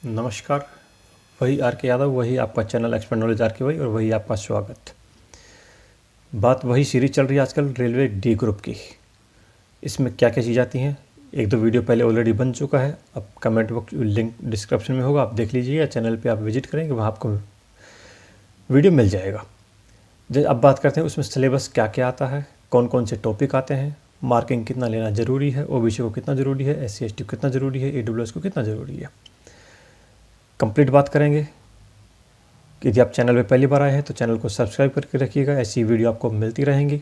नमस्कार। वही आर के यादव, वही आपका चैनल एक्सपर्ट नॉलेज आर के वही, और वही आपका स्वागत। बात वही सीरीज चल रही है आजकल रेलवे डी ग्रुप की। इसमें क्या क्या चीज़ आती हैं, एक दो वीडियो पहले ऑलरेडी बन चुका है। अब कमेंट बॉक्स लिंक डिस्क्रिप्शन में होगा, आप देख लीजिए, या चैनल पे आप विजिट करेंगे वहाँ आपको वीडियो मिल जाएगा। अब बात करते हैं उसमें सिलेबस क्या क्या आता है, कौन कौन से टॉपिक आते हैं, मार्किंग कितना लेना ज़रूरी है, ओबीसी को कितना ज़रूरी है, SC ST को कितना ज़रूरी है, AWS को कितना ज़रूरी है, कंप्लीट बात करेंगे। यदि आप चैनल पे पहली बार आए हैं तो चैनल को सब्सक्राइब करके रखिएगा, ऐसी वीडियो आपको मिलती रहेंगी।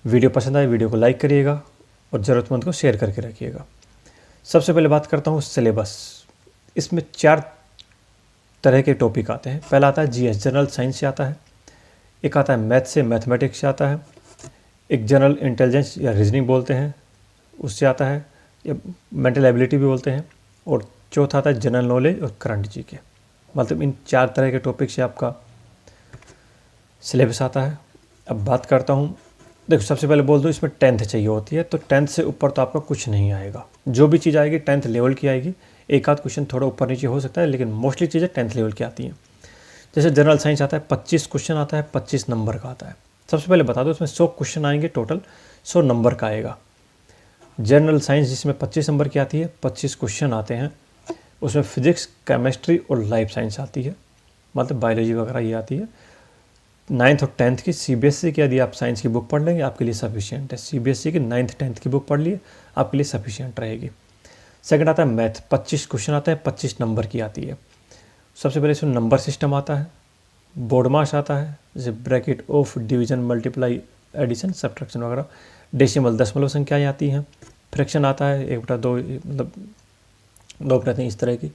वीडियो पसंद आए वीडियो को लाइक करिएगा और ज़रूरतमंद को शेयर करके रखिएगा। सबसे पहले बात करता हूँ सिलेबस। इसमें 4 तरह के टॉपिक आते हैं। पहला आता है GS जनरल साइंस से आता है, एक आता है मैथ से मैथमेटिक्स से आता है, एक जनरल इंटेलिजेंस या रीजनिंग बोलते हैं उससे आता है, या मेंटल एबिलिटी भी बोलते हैं, और चौथा आता है जनरल नॉलेज और करंट GK। मतलब इन 4 तरह के टॉपिक से आपका सिलेबस आता है। अब बात करता हूँ, देखो सबसे पहले बोल दो, इसमें 10th चाहिए होती है, तो 10th से ऊपर तो आपका कुछ नहीं आएगा। जो भी चीज़ आएगी 10th लेवल की आएगी। एक आध क्वेश्चन थोड़ा ऊपर नीचे हो सकता है, लेकिन मोस्टली चीज़ें 10th लेवल की आती हैं। जैसे जनरल साइंस आता है, 25 क्वेश्चन आता है, 25 नंबर का आता है। सबसे पहले बता दो, इसमें 100 क्वेश्चन आएंगे, टोटल 100 नंबर का आएगा। जनरल साइंस जिसमें 25 नंबर की आती है, 25 क्वेश्चन आते हैं, उसमें फिजिक्स, केमिस्ट्री और लाइफ साइंस आती है, मतलब बायोलॉजी वगैरह ये आती है। 9th और 10th की CBSE की यदि आप साइंस की बुक पढ़ लेंगे आपके लिए सफिशिएंट है। CBSE की 9th 10th की बुक पढ़ लिए आपके लिए सफिशिएंट रहेगी। सेकंड आता है मैथ, 25 क्वेश्चन आते हैं, 25 नंबर की आती है। सबसे पहले इसमें नंबर सिस्टम आता है, बोर्ड मास आता है, जैसे bracket, of, division, multiply, addition, subtraction वगैरह। डेसिमल दशमलव संख्याएँ आती हैं। फ्रैक्शन आता है 1/2, मतलब 2 इस तरह की।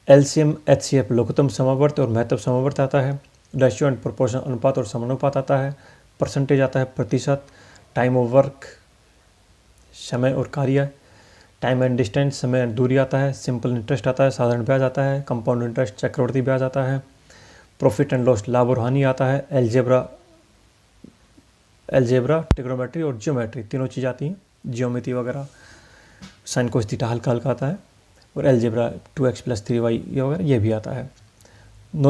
LCM HCF लघुत्तम समावर्त और महत्तम समावर्त आता है। रेशियो एंड प्रोपोर्शन अनुपात और समानुपात आता है। परसेंटेज आता है, प्रतिशत। टाइम ऑफ वर्क, समय और कार्य। टाइम एंड डिस्टेंस, समय एंड दूरी आता है। सिंपल इंटरेस्ट आता है, साधारण ब्याज आता है। कंपाउंड इंटरेस्ट, चक्रवर्ती ब्याज आता है। प्रॉफिट एंड लॉस, लाभ और हानि आता है। एल्जेब्रा, ट्रिग्नोमेट्री और जियोमेट्री, तीनों चीज़ आती हैं। जियोमेट्री वगैरह, साइन कोस थीटा हल्का हल्का आता है। और एल्जेब्रा 2x + 3y ये वगैरह ये भी आता है।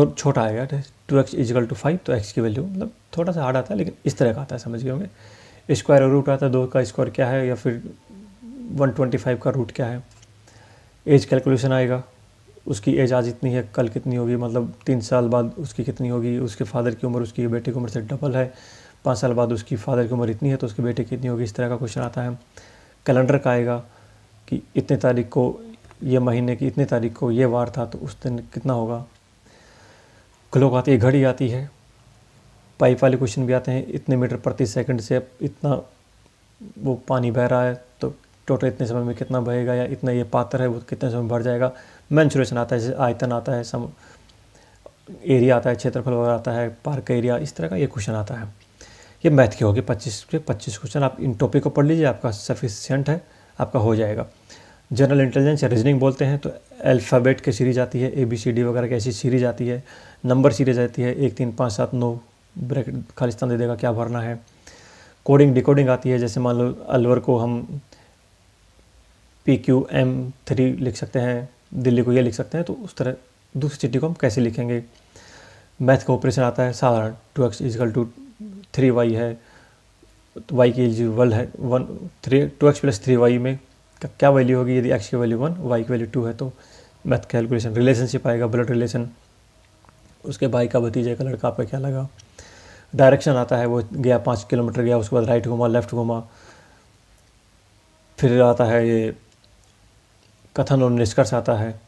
छोटा आएगा, 2x = 5, तो x की वैल्यू मतलब थोड़ा सा हार्ड आता है, लेकिन इस तरह का आता है, समझ गए होंगे। स्क्वायर और रूट आता है, 2 का स्क्वायर क्या है, या फिर 125 का रूट क्या है। एज कैलकुलेशन आएगा, उसकी एज आज इतनी है, कल कितनी होगी, मतलब 3 साल बाद उसकी कितनी होगी। उसके फादर की उम्र उसकी बेटे की उम्र से डबल है, 5 साल बाद उसकी फादर की उम्र इतनी है, तो उसके बेटे की कितनी होगी। इस तरह का क्वेश्चन आता है। कैलेंडर का आएगा कि इतने तारीख को, ये महीने की इतने तारीख को ये वार था, तो उस दिन कितना होगा। क्लॉक आती है, घड़ी आती है। पाइप वाले क्वेश्चन भी आते हैं, इतने मीटर प्रति सेकंड से इतना वो पानी बह रहा है, तो टोटल इतने समय में कितना बहेगा, या इतना ये पात्र है वो कितने समय में भर जाएगा। मेंसुरेशन आता है, जैसे आयतन आता है, एरिया आता है, क्षेत्रफल वगैरह आता है, पार्क एरिया, इस तरह का ये क्वेश्चन आता है। ये मैथ के हो गए 25 के 25 क्वेश्चन। आप इन टॉपिक को पढ़ लीजिए, आपका सफिशिएंट है, आपका हो जाएगा। जनरल इंटेलिजेंस या रीजनिंग बोलते हैं, तो अल्फ़ाबेट की सीरीज आती है, ABCD वगैरह की ऐसी सीरीज आती है। नंबर सीरीज आती है, 1 3 5 7 9, ब्रैकेट खालिस्तान दे देगा क्या भरना है। कोडिंग डिकोडिंग आती है, जैसे मान लो अलवर को हम PQM3 लिख सकते हैं, दिल्ली को ये लिख सकते हैं, तो उस तरह दूसरी सिटी को हम कैसे लिखेंगे। मैथ का ऑपरेशन आता है, साधारण 2x = 3y है, तो y की वैल्यू है 1, 2x + 3y में क्या वैल्यू होगी। यदि x की वैल्यू 1, y की वैल्यू 2 है, तो मैथ कैलकुलेशन। रिलेशनशिप आएगा, ब्लड रिलेशन, उसके भाई का भतीजे का लड़का आपका क्या लगा। डायरेक्शन आता है, वो गया 5 किलोमीटर गया, उसके बाद राइट घुमा, लेफ्ट घुमा। फिर आता है ये कथन और निष्कर्ष आता है।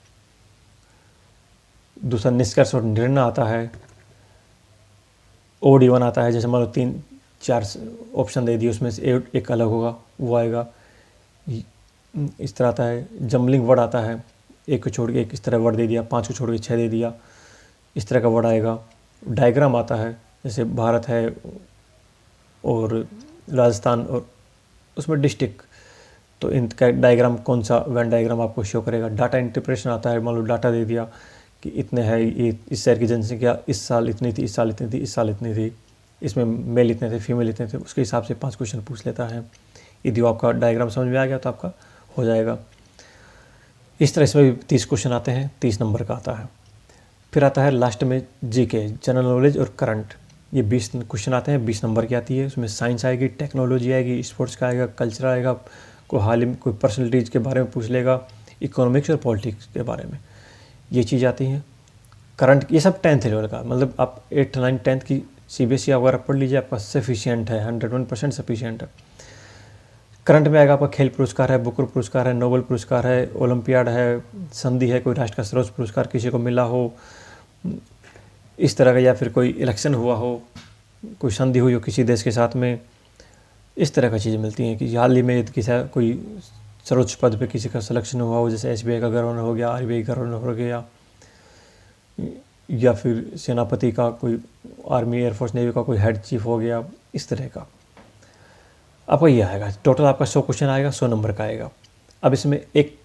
दूसरा निष्कर्ष और निर्णय आता है। OD1 आता है, जैसे मान लो 3 4 ऑप्शन दे दिए, उसमें से एक अलग होगा, वो आएगा। इस तरह आता है। जम्बलिंग वर्ड आता है, एक को छोड़ के एक इस तरह वर्ड दे दिया, 5 को छोड़ के 6 दे दिया, इस तरह का वर्ड आएगा। डायग्राम आता है, जैसे भारत है और राजस्थान और उसमें डिस्ट्रिक्ट, तो इनका डायग्राम कौन सा वेन डायग्राम आपको शो करेगा। डाटा इंटरप्रेशन आता है, मान लो डाटा दे दिया कि इतने है, ये इस शहर की जनसंख्या इस साल इतनी थी, इस साल इतनी थी, इस साल इतनी थी, इसमें मेल इतने थे, फीमेल इतने थे, उसके हिसाब से 5 क्वेश्चन पूछ लेता है। यदि वो आपका डायग्राम समझ में आ गया तो आपका हो जाएगा। इस तरह इसमें भी 30 क्वेश्चन आते हैं, 30 नंबर का आता है। फिर आता है लास्ट में जीके, जनरल नॉलेज और करंट। ये 20 क्वेश्चन आते हैं, 20 नंबर की आती है। उसमें साइंस आएगी, टेक्नोलॉजी आएगी, स्पोर्ट्स का आएगा, कल्चर आएगा, कोई हाल ही में कोई पर्सनलिटीज़ के बारे में पूछ लेगा, इकोनॉमिक्स और पॉलिटिक्स के बारे में, ये चीज़ आती हैं। करंट ये सब 10th लेवल का, मतलब आप 8th 9th 10th की CBSE वगैरह पढ़ लीजिए, आपका सफिशिएंट है, 101% सफिशिएंट है। करंट में आएगा आपका खेल पुरस्कार है, बुकर पुरस्कार है, नोबेल पुरस्कार है, ओलंपियाड है, संधि है, कोई राष्ट्र का सर्वोच्च पुरस्कार किसी को मिला हो इस तरह का, या फिर कोई इलेक्शन हुआ हो, कोई संधि हुई हो किसी देश के साथ में, इस तरह का चीज़ें मिलती हैं। कि हाल ही में किसी कोई सर्वोच्च पद पे किसी का सिलेक्शन हुआ हो, जैसे SBI का गवर्नर हो गया, RBI गवर्नर हो गया, या फिर सेनापति का कोई, आर्मी एयरफोर्स नेवी का कोई हेड चीफ हो गया, इस तरह का आपका ये आएगा। टोटल आपका 100 क्वेश्चन आएगा, 100 नंबर का आएगा। अब इसमें एक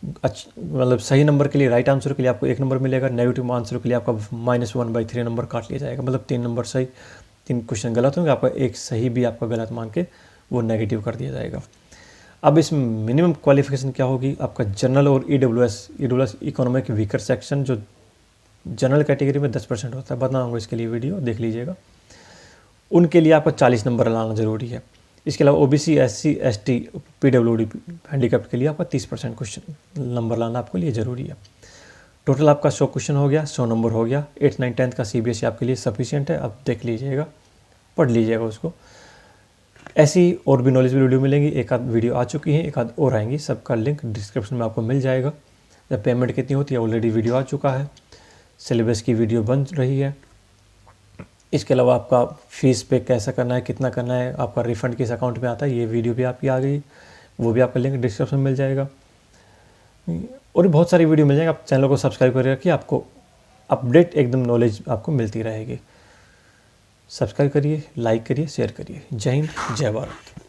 मतलब सही नंबर के लिए, राइट आंसर के लिए आपको 1 नंबर मिलेगा, नेगेटिव आंसर के लिए आपका -1/3 नंबर काट लिया जाएगा। मतलब 3 नंबर सही, 3 क्वेश्चन गलत होंगे, आपका एक सही भी आपका गलत मान के वो नेगेटिव कर दिया जाएगा। अब इसमें मिनिमम क्वालिफिकेशन क्या होगी आपका, जनरल और EWS इकोनॉमिक वीकर सेक्शन, जो जनरल कैटेगरी में 10% होता है, बताऊँगा इसके लिए वीडियो देख लीजिएगा। उनके लिए आपका 40 नंबर लाना ज़रूरी है। इसके अलावा OBC SC ST PWD handicapped के लिए आपका 30% क्वेश्चन नंबर लाना आपके लिए ज़रूरी है। टोटल आपका 100 क्वेश्चन हो गया, 100 नंबर हो गया। 8th 9th 10th का CBSE आपके लिए सफिशिएंट है, आप देख लीजिएगा, पढ़ लीजिएगा उसको। ऐसी और भी नॉलेज वीडियो मिलेंगी, एक आध वीडियो आ चुकी है, एक आध और आएंगी, सबका लिंक डिस्क्रिप्शन में आपको मिल जाएगा। जब पेमेंट कितनी होती है, ऑलरेडी वीडियो आ चुका है, सिलेबस की वीडियो बन रही है। इसके अलावा आपका फ़ीस पे कैसा करना है, कितना करना है, आपका रिफ़ंड किस अकाउंट में आता है, ये वीडियो भी आपकी आ गई, वो भी आपका लिंक डिस्क्रिप्शन में मिल जाएगा। और बहुत सारी वीडियो मिल जाएगी। आप चैनल को सब्सक्राइब करिएगा कि आपको अपडेट एकदम नॉलेज आपको मिलती रहेगी। सब्सक्राइब करिए, लाइक करिए, शेयर करिए। जय हिंद, जय भारत।